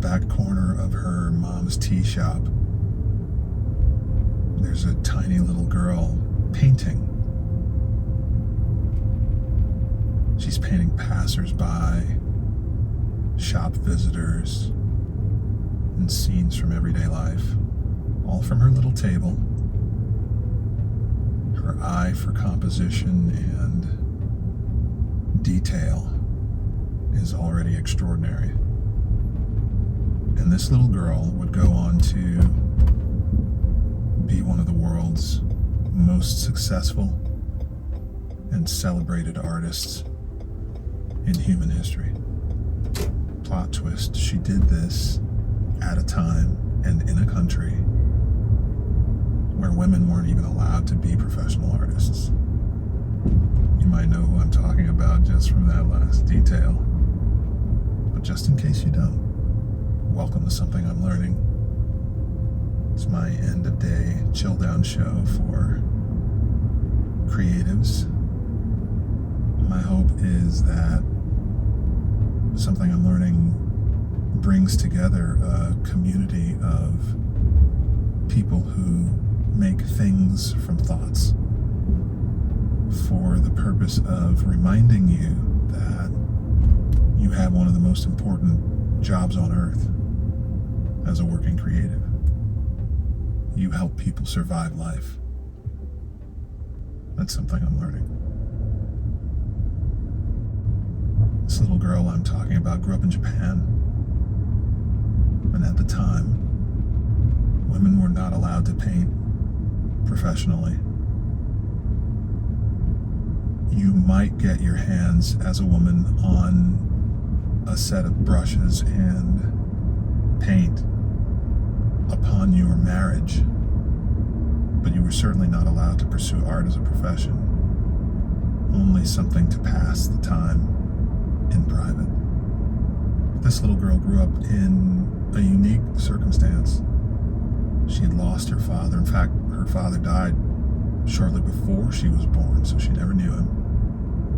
back corner of her mom's tea shop, there's a tiny little girl painting. She's painting passers-by, shop visitors, and scenes from everyday life, all from her little table. Her eye for composition and detail is already extraordinary. And this little girl would go on to be one of the world's most successful and celebrated artists in human history. Plot twist, she did this at a time and in a country where women weren't even allowed to be professional artists. You might know who I'm talking about just from that last detail. But just in case you don't, welcome to Something I'm Learning. It's my end of day chill down show for creatives. My hope is that Something I'm Learning brings together a community of people who make things from thoughts for the purpose of reminding you that you have one of the most important jobs on earth as a working creative. You help people survive life. That's something I'm learning. This little girl I'm talking about grew up in Japan, and at the time, women were not allowed to paint professionally. You might get your hands as a woman on a set of brushes and paint upon your marriage, but you were certainly not allowed to pursue art as a profession, only something to pass the time in private. This little girl grew up in a unique circumstance. She had lost her father. In fact, her father died shortly before she was born, so she never knew him.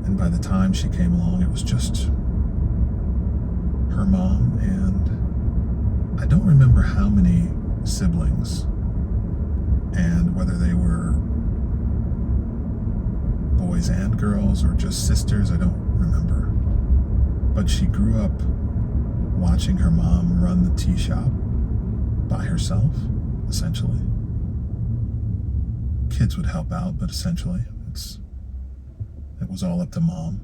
And by the time she came along, it was just her mom, and I don't remember how many siblings and whether they were boys and girls or just sisters, I don't remember. But she grew up watching her mom run the tea shop by herself, essentially. Kids would help out, but essentially it was all up to mom.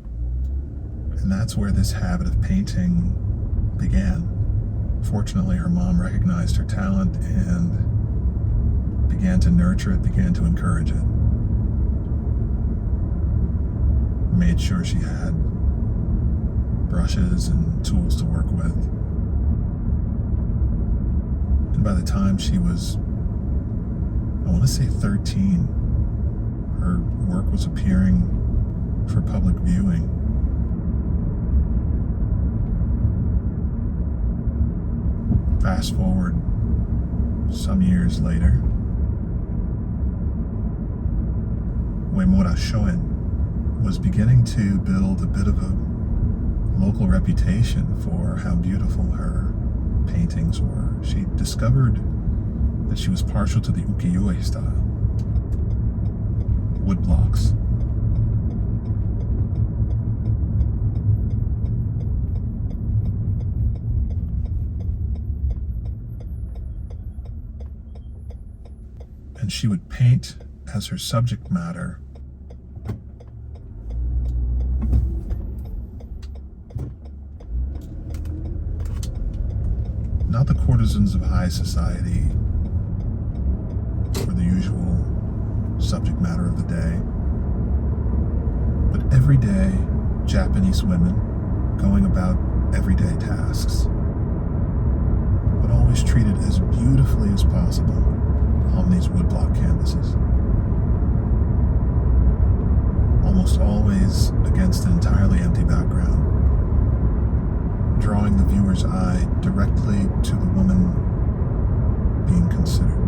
And that's where this habit of painting began. Fortunately, her mom recognized her talent and began to nurture it, began to encourage it. Made sure she had brushes and tools to work with. And by the time she was, I want to say 13, her work was appearing for public viewing. Fast forward some years later, Uemura Shoen was beginning to build a bit of a local reputation for how beautiful her paintings were. She discovered that she was partial to the ukiyo-e style, wood blocks. And she would paint as her subject matter not the courtesans of high society or the usual subject matter of the day, but everyday Japanese women going about everyday tasks, but always treated as beautifully as possible on these woodblock canvases. Almost always against an entirely empty background, drawing the viewer's eye directly to the woman being considered.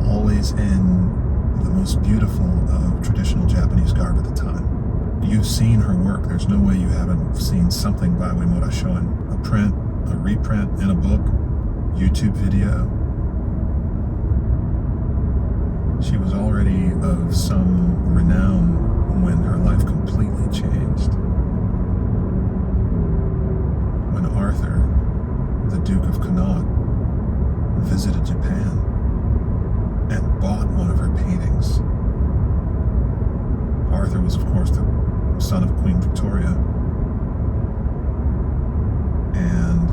Always in the most beautiful of traditional Japanese garb at the time, You've seen her work. There's no way you haven't seen something by Wimora Shoin. A print, a reprint in a book, YouTube video. She was already of some renown when her life completely changed. When Arthur, the Duke of Connaught, visited Japan and bought one of her paintings. Arthur was, of course, the son of Queen Victoria. And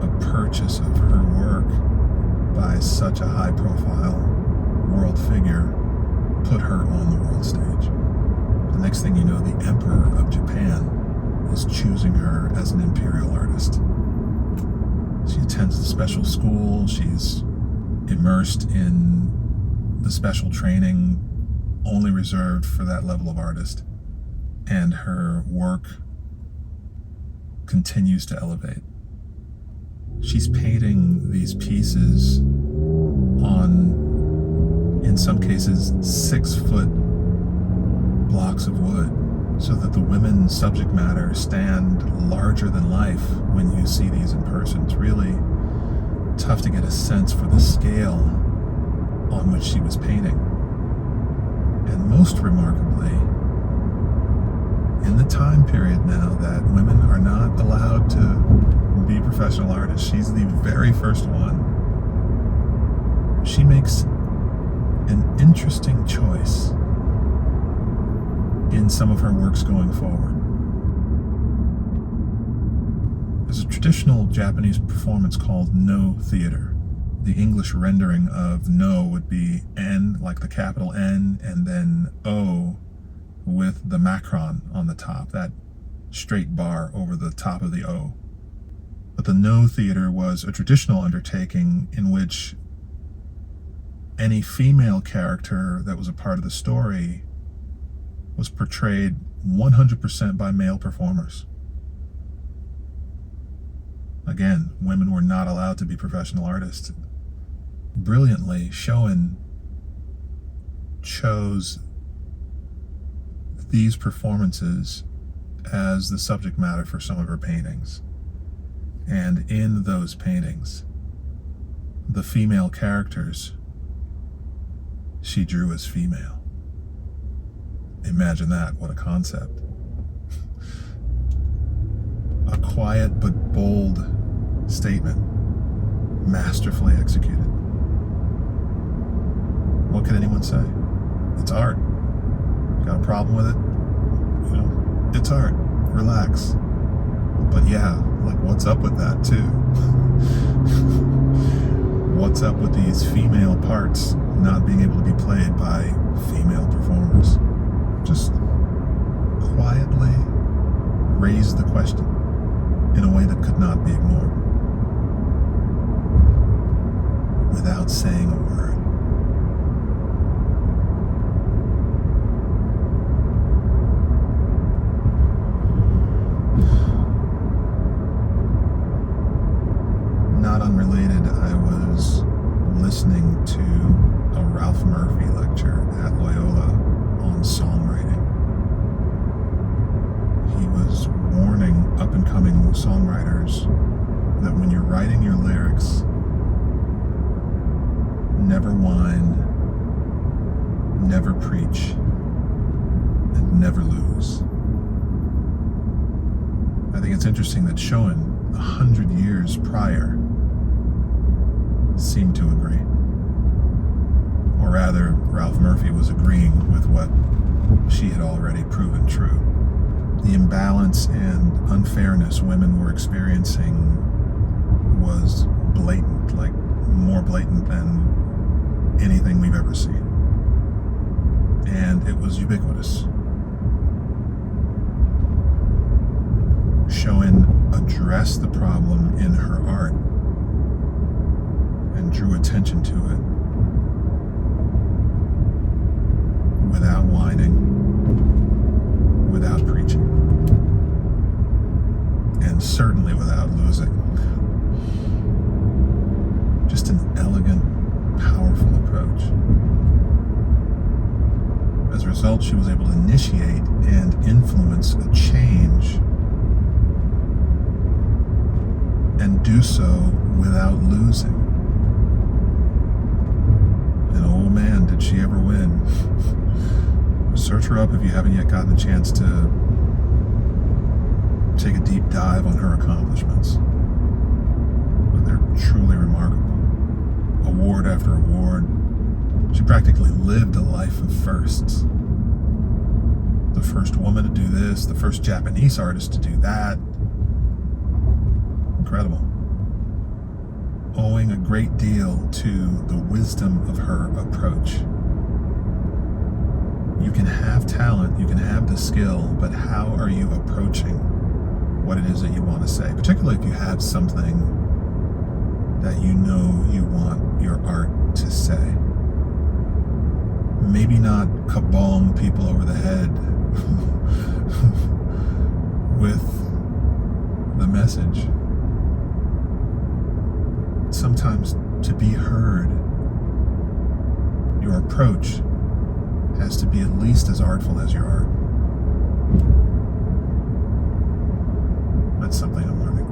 a purchase of her work by such a high-profile world figure put her on the world stage. The next thing you know, the Emperor of Japan is choosing her as an imperial artist. She attends the special school. She's immersed in the special training only reserved for that level of artist. And her work continues to elevate. She's painting these pieces on, in some cases, 6-foot blocks of wood, so that the women's subject matter stand larger than life when you see these in person. It's really tough to get a sense for the scale on which she was painting. And most remarkably, in the time period now that women are not allowed to be professional artists, she's the very first one. She makes an interesting choice in some of her works going forward. There's a traditional Japanese performance called No theater. The English rendering of No would be N, like the capital N, and then O with the macron on the top, that straight bar over the top of the O. But the No theater was a traditional undertaking in which any female character that was a part of the story was portrayed 100% by male performers. Again, women were not allowed to be professional artists. Brilliantly, Shoin chose these performances as the subject matter for some of her paintings. And in those paintings, the female characters she drew as female. Imagine that, what a concept. A quiet but bold statement, masterfully executed. What can anyone say? It's art. Got a problem with it? You know, it's art. Relax. But yeah, like, what's up with that too? What's up with these female parts not being able to be played by female performers? Just quietly raise the question in a way that could not be ignored without saying a word. Not unrelated, I was listening to a Ralph Murphy lecture at Loyola on songwriting. He was warning up-and-coming songwriters that when you're writing your lyrics, never whine, never preach, and never lose. I think it's interesting that Shoin, 100 years prior, seemed to agree. Or rather, Ralph Murphy was agreeing with what she had already proven true. The imbalance and unfairness women were experiencing was blatant, like more blatant than anything we've ever seen. And it was ubiquitous. Shoin addressed the problem in her art and drew attention to it without whining, without preaching, and certainly without losing. Just an elegant, powerful approach. As a result, result, she was able to initiate and influence a change, and do so without losing. And oh man, did she ever win. Search her up if you haven't yet gotten a chance to take a deep dive on her accomplishments. But they're truly remarkable. Award after award. She practically lived a life of firsts. The first woman to do this, the first Japanese artist to do that. Incredible. Owing a great deal to the wisdom of her approach. You can have talent, you can have the skill, but how are you approaching what it is that you want to say? Particularly if you have something that you know you want your art to say. Maybe not kabong people over the head with the message. Sometimes to be heard, your approach has to be at least as artful as your art. That's something I'm learning.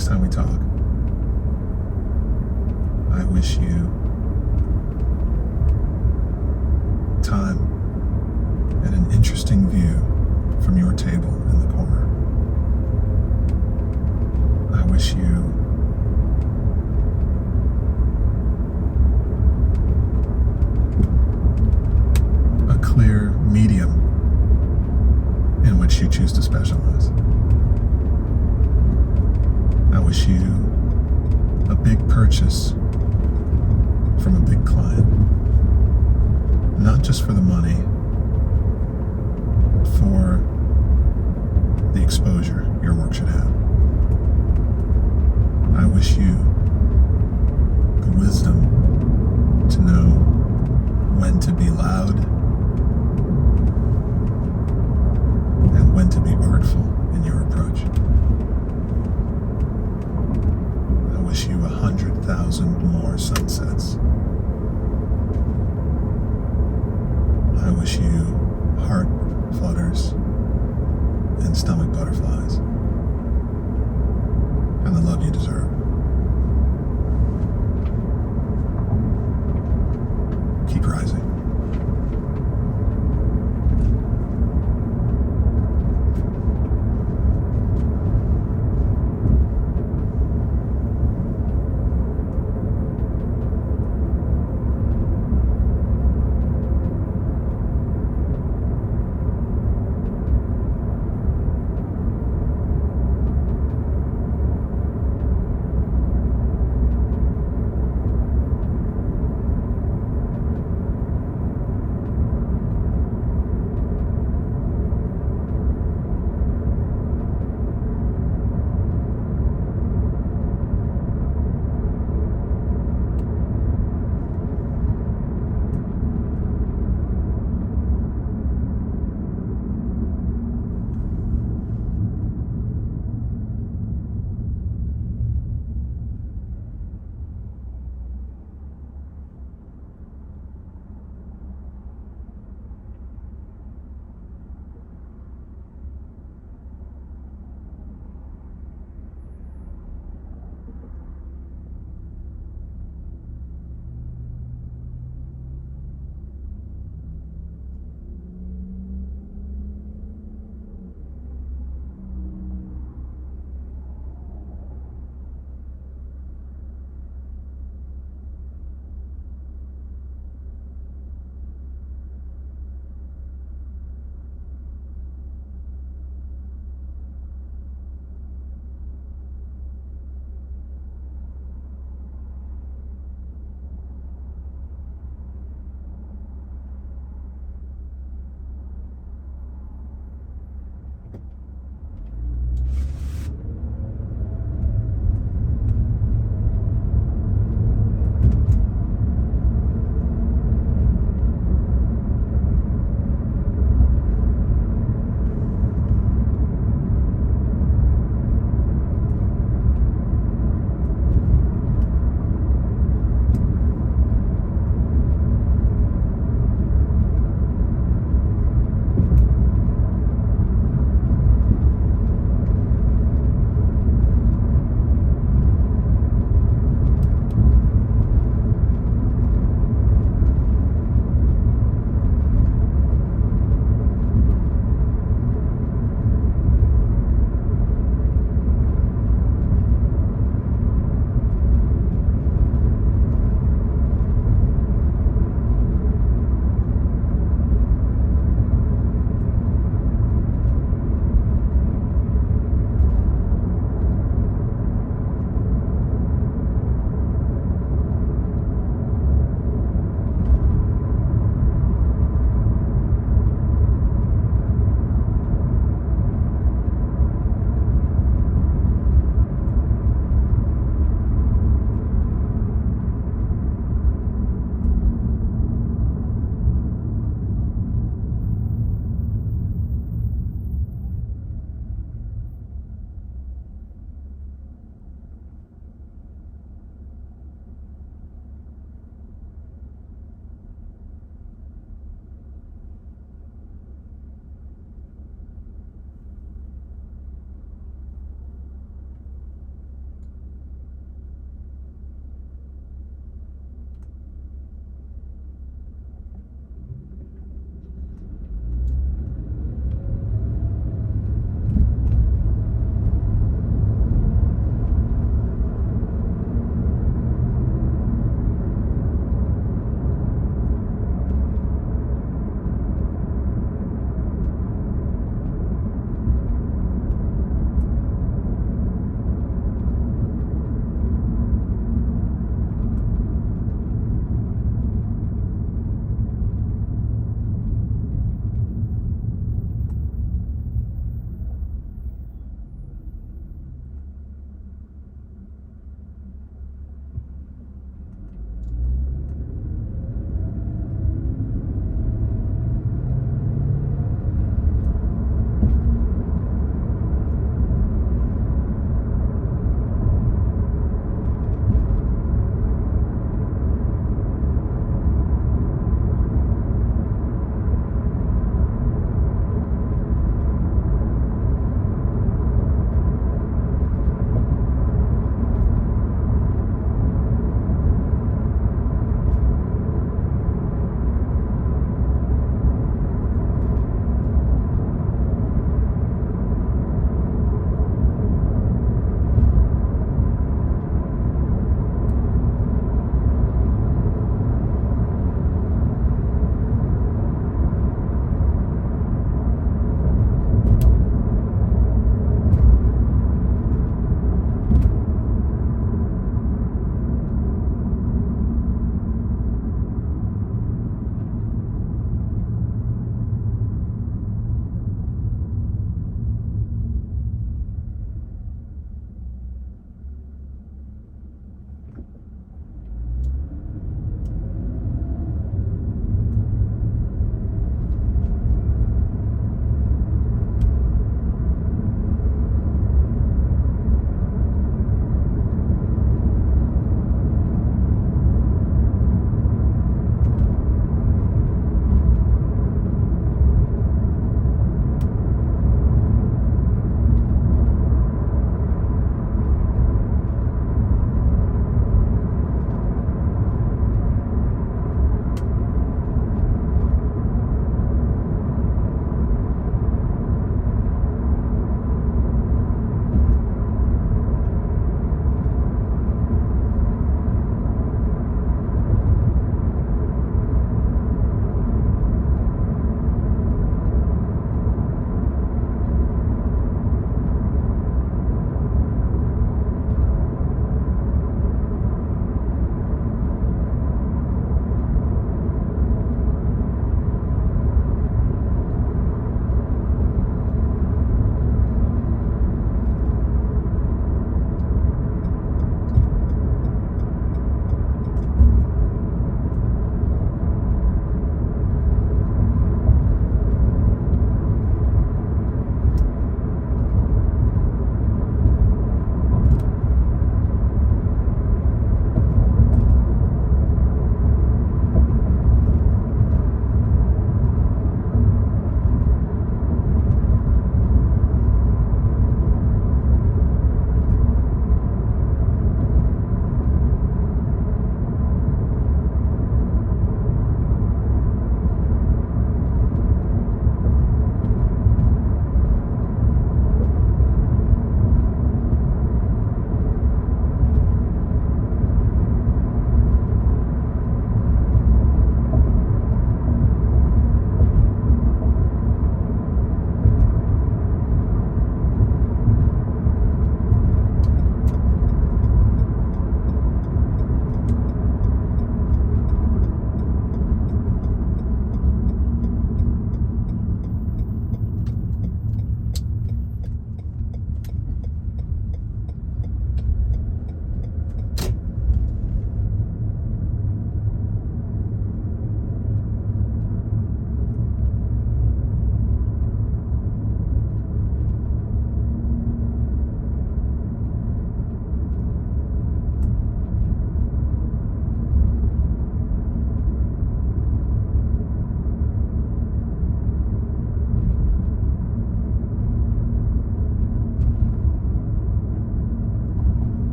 next time we talk, I wish you time and an interesting view from your table in the corner. I wish you a clear medium in which you choose to specialize. I wish you a big purchase from a big client, not just for the money, but for the exposure your work should have. I wish you the wisdom to know when to be loud and when to be artful in your approach. I wish you 100,000 more sunsets. I wish you heart flutters and stomach butterflies and the love you deserve.